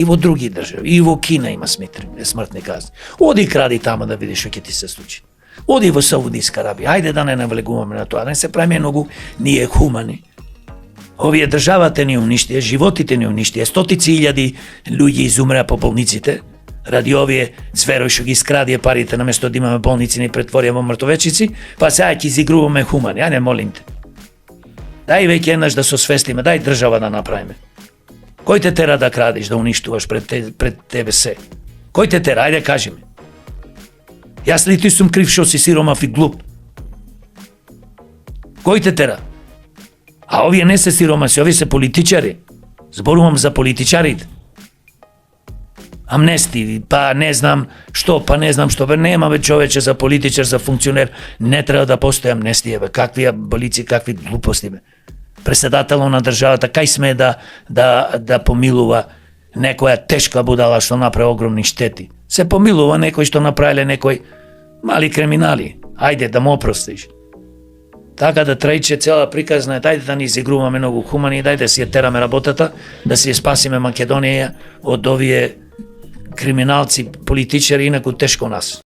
И во други држави, и во Кина има смртни казни. Оди кради тamo да видиш што ќе ти се случи. Оди во Саудиска Арабија, ајде да не навлегуваме на тоа, да не се правиме многу ние хумани. Овие државата ни уништија, животите ни уништија, стотици илјади луѓе изумреа по болниците, ради овие зверои што ги скрадија парите, наместо да имаме болници, ни претворија во мртовечици, па сега ќе изигруваме хумани, ајде молим те. Дај веќе еднаш да се освестиме, дај држава да направиме. Кој те тера да крадеш, да уништуваш пред тебе се? Кој те тера, ајде кажи ми. Јас ли ти сум крив што си сиромав и глуп? Кој те тера? А овие не се сиромаси, овие се политичари. Зборувам за политичарите. Амнести, па не знам што, нема бе човече за политичар, за функционер, не треба да постои амнестија, бе, какви аболици, какви глупости, бе. Преседател на државата, кај сме да помилува некоја тешка будала што направи огромни штети. Се помилува некој што направиле некој мали криминали. Ајде да му опростиш. Така да трајче цела приказна е, дајде да ни изигруваме многу хумани, дајде да си ја тераме работата, да си ја спасиме Македонија од овие криминалци, политичари, инаку тешко нас.